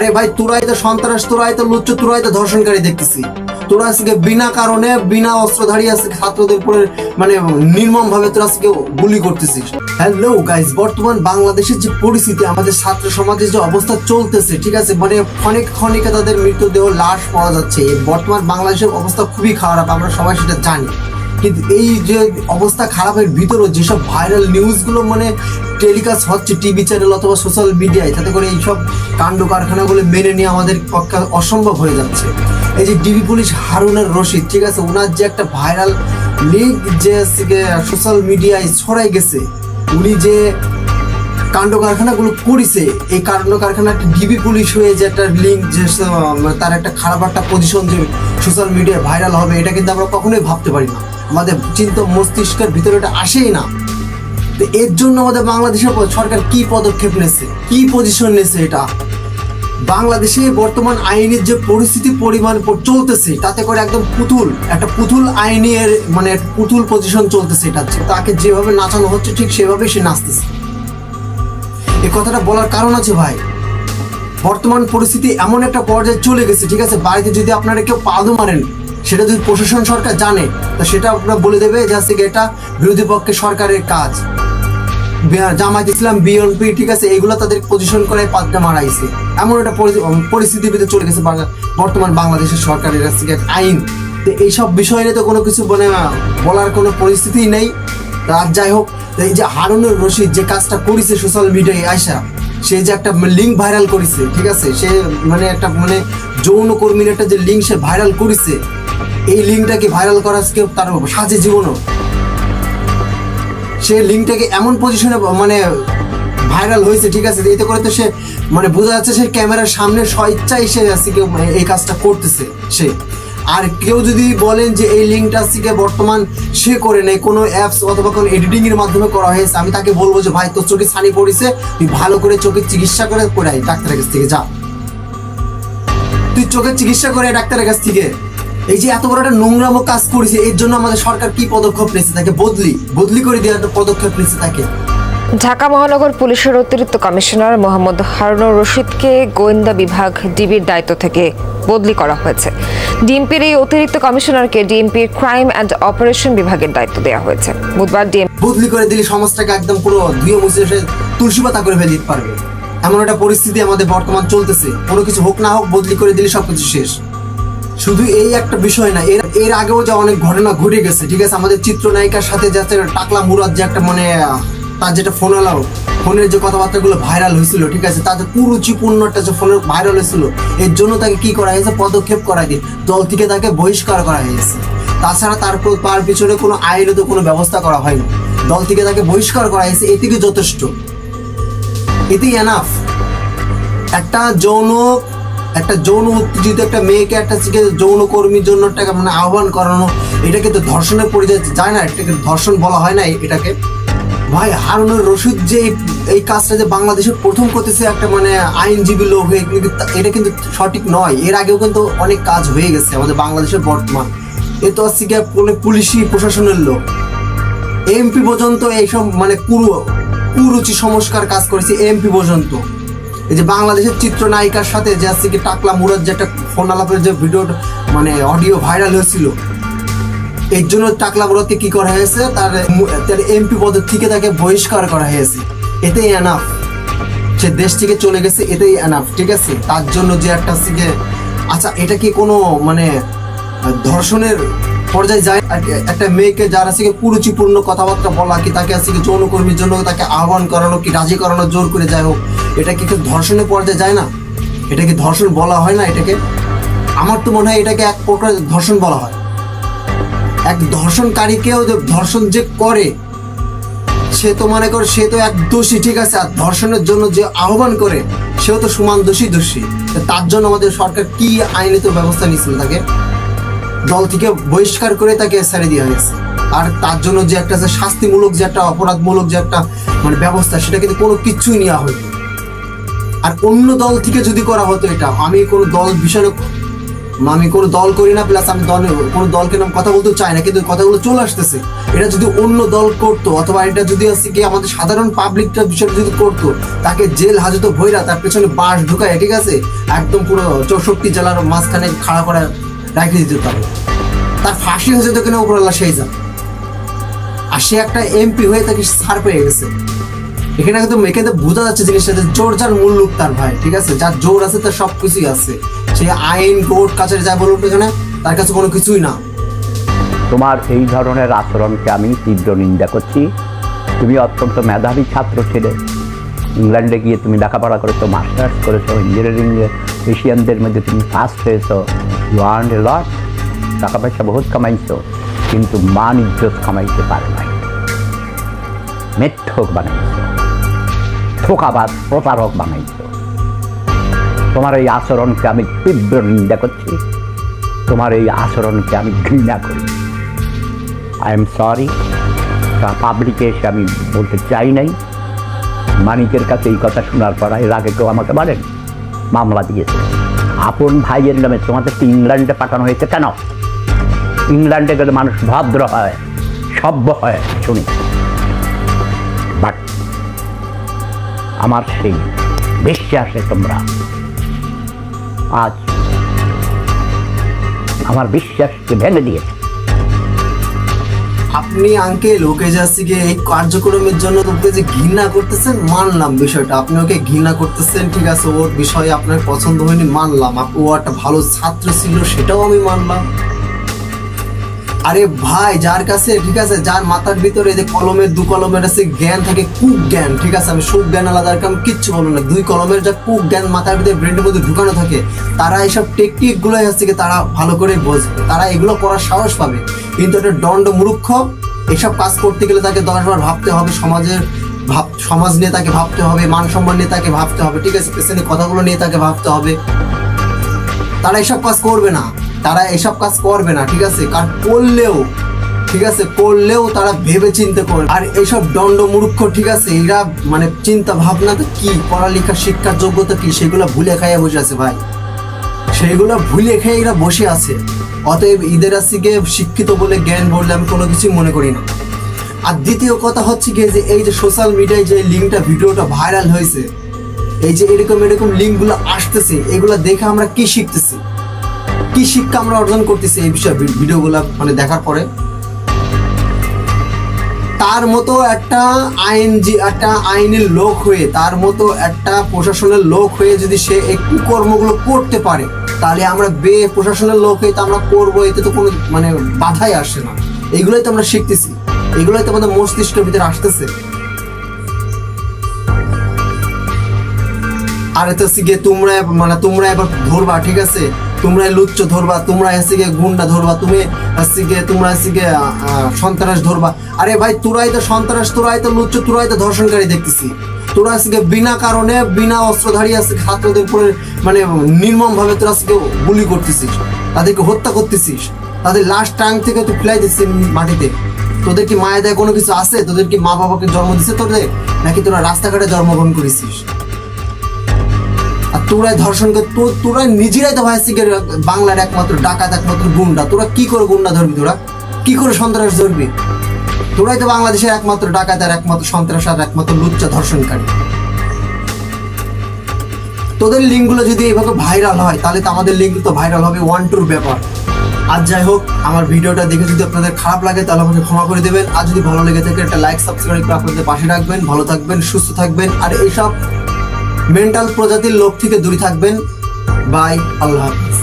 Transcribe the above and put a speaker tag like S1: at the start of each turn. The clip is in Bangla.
S1: আরে ভাই তোরাই তো সন্ত্রাস, তোরাই তো লুচ্চ, তোরাই তো ধর্ষণকারী দেখতেছি। তোরা আজকে বিনা কারণে বিনা অস্ত্রধারী আজকে ছাত্রদের উপরে মানে নির্মম ভাবে তোরা আজকে গুলি করতেছিস। হ্যালো গাইস, বর্তমান বাংলাদেশের যে পরিস্থিতি, আমাদের ছাত্র সমাজের যে অবস্থা চলতেছে, ঠিক আছে, মানে ক্ষণিক ক্ষণিকে তাদের মৃতদেহ লাশ পাওয়া যাচ্ছে। বর্তমান বাংলাদেশের অবস্থা খুবই খারাপ, আমরা সবাই সেটা জানি। কিন্তু এই যে অবস্থা খারাপের ভিতরেও যেসব ভাইরাল নিউজগুলো মানে টেলিকাস্ট হচ্ছে টিভি চ্যানেল অথবা সোশ্যাল মিডিয়ায়, তাতে করে এইসব কাণ্ড কারখানাগুলো মেনে নিয়ে আমাদের পক্ষে অসম্ভব হয়ে যাচ্ছে। এই যে ডিবি পুলিশ হারুনুর রশিদ, ঠিক আছে, ওনার যে একটা ভাইরাল লিঙ্ক যে সোশ্যাল মিডিয়ায় ছড়াই গেছে, উনি যে কাণ্ড কারখানাগুলো করেছে, এই কাণ্ড কারখানা একটা ডিবি পুলিশ হয়ে যে একটা লিঙ্ক, যে তার একটা খারাপ একটা পজিশন যে সোশ্যাল মিডিয়ায় ভাইরাল হবে, এটা কিন্তু আমরা কখনোই ভাবতে পারি না। আমাদের চিন্তা মস্তিষ্কের ভিতরে এটা আসেই না। তো এর জন্য আমাদের বাংলাদেশের সরকার কি পদক্ষেপ নিয়েছে, কি পজিশন নিয়েছে, এটা বাংলাদেশে বর্তমান আইনের যে পরিস্থিতি পরিমাণ চলতেছে, তাতে করে একদম একটা পুতুল আইনের মানে পুতুল পজিশন চলতেছে। এটা তাকে যেভাবে নাচানো হচ্ছে ঠিক সেভাবেই সে নাচতেছে। এই কথাটা বলার কারণ আছে ভাই, বর্তমান পরিস্থিতি এমন একটা পর্যায়ে চলে গেছে, ঠিক আছে, বাড়িতে যদি আপনারা কেউ পাদু মারেন, সেটা যদি প্রশাসন সরকার জানে, তো সেটা আপনারা বলে দেবে যে আজকে এটা বিরোধী পক্ষে সরকারের কাজ। জামায়াত ইসলাম, বিএনপি, ঠিক আছে, এগুলো তাদের পজিশন করে পাদটা মারাইছে। এমন একটা পরিস্থিতির ভিতরে চলে গেছে বর্তমান বাংলাদেশের সরকারের কাছ থেকে আইন। তো এইসব বিষয় নিয়ে তো কোনো কিছু মানে বলার কোনো পরিস্থিতি নেই। আর যাই হোক, এই যে হারুনুর রশিদ যে কাজটা করেছে সোশ্যাল মিডিয়ায় আয়সা, সে যে একটা লিঙ্ক ভাইরাল করেছে, ঠিক আছে, সে মানে একটা মানে যৌনকর্মীর একটা যে লিঙ্ক সে ভাইরাল করেছে, এই লিঙ্কটাকে ভাইরাল করা কেউ তার সাজে জীবনও, সে লিঙ্কটাকে এমন পজিশনে মানে ভাইরাল হয়েছে, ঠিক আছে, এতে করে তো সে মানে বোঝা যাচ্ছে সে ক্যামেরার সামনে স্বেচ্ছায় সে আজকে এই কাজটা করতেছে সে। আর কেউ যদি বলেন যে এই লিঙ্কটা আজকে বর্তমান সে করে নেই, কোনো অ্যাপস অথবা কোনো এডিটিং এর মাধ্যমে করা হয়েছে, আমি তাকে বলবো যে ভাই তোর চোখে ছানি পড়েছে, তুই ভালো করে চোখের চিকিৎসা করে আয় ডাক্তারের কাছ থেকে, যা তুই চোখের চিকিৎসা করে ডাক্তারের কাছ থেকে। এই যে এত বড় একটা নোংরামো কাজ করেছে, এর জন্য আমাদের সরকার কি পদক্ষেপ নিয়েছে, তাকে বদলি করে দেওয়ার একটা পদক্ষেপ নিয়েছে তাকে।
S2: ঢাকা মহানগর পুলিশের অতিরিক্ত কমিশনার মোহাম্মদ হারুনুর রশিদকে গোয়েন্দা বিভাগ ডিবির দায়িত্ব থেকে বদলি করা হয়েছে। ডিএমপির এই অতিরিক্ত কমিশনারকে ডিএমপির ক্রাইম অ্যান্ড অপারেশন বিভাগের দায়িত্ব দেওয়া হয়েছে। বুধবার
S1: বদলি করে দিলে সমাজটাকে একদম পুরো ধুয়ে মুছে তুলসী পাতা করে ফেলে দিতে পারবে, এমন একটা পরিস্থিতি আমাদের বর্তমান চলতেছে। কোনো কিছু হোক না হোক বদলি করে দিলে সবকিছু শেষ। শুধু এই একটা বিষয় না, এর আগেও যে অনেক ঘটনা ঘটে গেছে, ঠিক আছে, আমাদের চিত্রনায়িকার সাথে যাতে টাকলা মুরাদ যে একটা মানে তার যেটা ফোনের যে কথাবার্তাগুলো ভাইরাল হয়েছিল, ঠিক আছে, তাতে কুরুচিপূর্ণ একটা যে ফোনের ভাইরাল হয়েছিল, এর জন্য তাকে কি করা হয়েছে, পদক্ষেপ করা দিয়ে দল থেকে তাকে বহিষ্কার করা হয়েছে। তাছাড়া তার পিছনে কোনো আইনত কোনো ব্যবস্থা করা হয়নি, দল থেকে তাকে বহিষ্কার করা হয়েছে, এদিকে যথেষ্ট, এতেই এনাফ। একটা যৌন উত্তেজিত একটা মেয়েকে একটা যৌনকর্মীর জন্য একটা মানে আহ্বান করানো, এটাকে তো ধর্ষণের পরিচয় যায় না, এটাকে ধর্ষণ বলা হয় না এটাকে। ভাই হারুনুর রশিদ যে এই কাজটা যে বাংলাদেশের প্রথম করতেছে একটা মানে আইনজীবী লোক হয়ে, এটা কিন্তু সঠিক নয়। এর আগেও কিন্তু অনেক কাজ হয়ে গেছে আমাদের বাংলাদেশের বর্তমান। এ তো আজকে পুলিশি প্রশাসনের লোক, এমপি পর্যন্ত এইসব মানে কুরুচি সংস্কার কাজ করেছে, এমপি পর্যন্ত। এই যে বাংলাদেশের চিত্রনায়িকার সাথে যে আজকে টাকলা মুরাদ যে একটা ফোন আলাপের যে ভিডিও মানে অডিও ভাইরাল হয়েছিল, এর জন্য টাকলা মুরাদকে কি করা হয়েছে, তার এমপি পদের থেকে তাকে বহিষ্কার করা হয়েছে। এতেই এনাফ, সে দেশ থেকে চলে গেছে, এতেই এনাফ, ঠিক আছে। তার জন্য যে একটা আচ্ছা, এটা কি কোনো মানে ধর্ষণের পর্যায়ে যায়? একটা মেয়েকে যারা আজকে কুরুচিপূর্ণ কথাবার্তা বলা, কি তাকে আজকে যৌনকর্মীর জন্য তাকে আহ্বান করানো, কি রাজি করানো, জোর করে যাই হোক, এটা কি ধর্ষণের পর্যায়ে যায় না? এটা কি ধর্ষণ বলা হয় না এটাকে? আমার তো মনে হয় এটাকে এক প্রকার ধর্ষণ বলা হয়। এক ধর্ষণকারীকেও ধর্ষণ যে করে, সে তো মনে করে সে তো এক দোষী, ঠিক আছে, আর ধর্ষণের জন্য যে আহ্বান করে সেও তো সমান দোষী। তার জন্য আমাদের সরকার কি আইনিত ব্যবস্থা নিয়েছিল, তাকে দল থেকে বহিষ্কার করে তাকে ছেড়ে দেওয়া হয়েছে। আর তার জন্য যে একটা শাস্তিমূলক যে একটা অপরাধমূলক যে একটা মানে ব্যবস্থা, সেটা কিন্তু কোনো কিছুই নেওয়া হয়নি। আর অন্য দল থেকে যদি করা হতো, এটা আমি কোনো দল বিষয়ে আমি কোনো দল করি না, প্লাস আমি কোনো দলকে নাম কথা বলতে চাই না, কিন্তু কথাগুলো চলে আসতেছে। এটা যদি অন্য দল করতো, অথবা এটা যদি আছে কি আমাদের সাধারণ পাবলিকটা বিষয়টা যদি করতো, তাকে জেল হাজতে ভৈরা তার পেছনে বাঁশ ঢুকায়, ঠিক আছে, একদম পুরো 64 জেলার মাঝখানে খাড়া করে রাখে দিতে পারে, তার ফাঁসি হয়েছে তো কিনা উপরওয়ালা সেই যা। আর সে একটা এমপি হয়ে তাকে ছাড় পেয়ে গেছে। এখানে কিন্তু বোঝা যাচ্ছে জিনিসটা যে জোর যার মূল্য তার ভাই, ঠিক আছে, যার জোর আছে তার সবকিছুই আছে। সে আইন কোর্ট কাছারি যা বলুন এখানে তার কাছে কোনো কিছুই না।
S3: তোমার এই ধরনের আচরণকে আমি তীব্র নিন্দা করছি। তুমি অত্যন্ত মেধাবী ছাত্র ছিলে, ইংল্যান্ডে গিয়ে তুমি লেখাপড়া করেছো, মাস্টার্স করেছো, ইঞ্জিনিয়ারিংয়ে এশিয়ানদের মধ্যে তুমি ফার্স্ট হয়েছো, ইউ আর্ন এ লট, টাকা পয়সা বহুত কামাইছো, কিন্তু মান ইজ্জত কামাইতে পারো নাই, মিথ্যক বানাইছো, ধোঁকাবাজ প্রতারক বানাইছো। তোমার এই আচরণকে আমি তীব্র নিন্দা করছি, তোমার এই আচরণকে আমি ঘৃণা করি। আই এম সরি, পাবলিকে এসে আমি বলতে চাই নাই। মানিকের কাছে এই কথা শোনার পর এর আগে কেউ আমাকে বলেন মামলা দিয়েছে আপন ভাইয়ের নামে। তোমাদেরকে ইংল্যান্ডে পাঠানো হয়েছে কেন? ইংল্যান্ডে গেলে মানুষ ভদ্র হয়, সভ্য হয় শুনি, বাট আমার সেই বিশ্বাসে তোমরা আজ আমার বিশ্বাসকে ভেঙে দিয়েছে।
S1: আপনি আঙ্কেল ওকে যাচ্ছি গিয়ে এই কার্যক্রমের জন্য তোকে যে ঘৃণা করতেছেন, মানলাম বিষয়টা, আপনি ওকে ঘৃণা করতেছেন, ঠিক আছে, ওর বিষয়ে আপনার পছন্দ হয়নি, মানলাম। ও একটা ভালো ছাত্র ছিল, সেটাও আমি মানলাম। আরে ভাই, যার কাছে, ঠিক আছে, যার মাথার ভিতরে যে কলমের দু কলমের আছে জ্ঞান থাকে, কুক জ্ঞান, ঠিক আছে, আমি সুখ জ্ঞান আলাদা আমি কিচ্ছু বলবো না, দুই কলমের যা কুক জ্ঞান মাথার ভিতরে ব্রেনের মধ্যে ঢুকানো থাকে, তারা এইসব টেকনিক গুলোই হচ্ছে কি তারা ভালো করে বুঝবে, তারা এগুলো করার সাহস পাবে। কিন্তু একটা দণ্ড মূর্খ এসব কাজ করতে গেলে তাকে 10 বার ভাবতে হবে, সমাজ নিয়ে তাকে ভাবতে হবে, মান সম্মান নিয়ে তাকে ভাবতে হবে, ঠিক আছে, পেছনে কথাগুলো নিয়ে তাকে ভাবতে হবে। তারা এসব কাজ করবে না, তারা এসব কাজ করবে না, ঠিক আছে, কারণ করলেও, ঠিক আছে, করলেও তারা ভেবে চিন্তে করবে। আর এইসব দণ্ড মূর্খ, ঠিক আছে, এরা মানে চিন্তা ভাবনা তো কি, পড়ালেখা শিক্ষার যোগ্যতা কি, সেগুলো ভুলে খাইয়া বসে আছে ভাই, সেইগুলো ভুলে খেয়ে এরা বসে আছে। অতএব ঈদের আসিকে শিক্ষিত বলে জ্ঞান বললে আমি কোনো কিছুই মনে করি না। আর দ্বিতীয় কথা হচ্ছে গিয়ে যে এই যে সোশ্যাল মিডিয়ায় যে লিঙ্কটা ভিডিওটা ভাইরাল হয়েছে, এই যে এরকম লিঙ্কগুলো আসতেছে, এগুলো দেখে আমরা কি শিখতেছি, কি শিক্ষা আমরা অর্জন করতেছি এই বিষয়ে ভিডিওগুলো মানে দেখার পরে? তার মতো একটা আইনের লোক হয়ে, তার মতো একটা প্রশাসনের লোক হয়ে যদি সে একটু কর্মগুলো করতে পারে, তাহলে আমরা প্রশাসনের লোক হয়ে তো আমরা করবো, এতে তো কোনো মানে বাধাই আসে না। এগুলোই তো আমরা শিখতেছি, এগুলোই তো আমাদের মস্তিষ্কের ভিতরে আসতেছে। আর এত গিয়ে তোমরা এবার ধরবা, ঠিক আছে, তোমরা লুচ্চ ধরবা, তোমরা এসে গিয়ে গুন্ডা ধরবা, তোমরা এসে গিয়ে সন্ত্রাস ধরবা। আরে ভাই, তোরাই তো সন্ত্রাস, তোরাই তো লুচ্চ, তোরাই তো ধর্ষণকারী দেখতেছি। তোরা আজকে বিনা কারণে বিনা অস্ত্রধারী আছে ছাত্রদের উপরে মানে নির্মম ভাবে তোরা আজকে গুলি করতেছিস, তাদেরকে হত্যা করতেছিস, তাদের লাশ টাং থেকে তুই ফেলাই দিচ্ছিস মাটিতে। তোদের কি মায়া দেয় কোনো কিছু আছে? তোদের কি মা বাবাকে জন্ম দিচ্ছে তোদের, নাকি তোরা রাস্তাঘাটে জন্মগ্রহণ করেছিস? আর তোরাই ধর্ষণ করে, তোরা নিজেরাই তো ভাই বাংলার একমাত্র ডাকাত, একমাত্র গুন্ডা। তোরা কি করে গুন্ডা ধরবি? তোরা কি করে সন্ত্রাস ধরবি? তোরাই তো বাংলাদেশের একমাত্র ডাকাত আর একমাত্র সন্ত্রাস আর একমাত্র লুচ্চা ধর্ষণকারী। তোদের লিঙ্কগুলো যদি এইভাবে ভাইরাল হয়, তাহলে তো আমাদের লিঙ্ক তো ভাইরাল হবে, 1-2 ব্যাপার। আর যাই হোক, আমার ভিডিওটা দেখে যদি আপনাদের খারাপ লাগে তাহলে আমাকে ক্ষমা করে দেবেন। আর যদি ভালো লেগে থাকে একটা লাইক সাবস্ক্রাইব করে আপনাদের পাশে রাখবেন। ভালো থাকবেন, সুস্থ থাকবেন, আর এইসব মেন্টাল প্রজাতির লোক থেকে দূরে থাকবেন। বাই, আল্লাহ হাফিজ।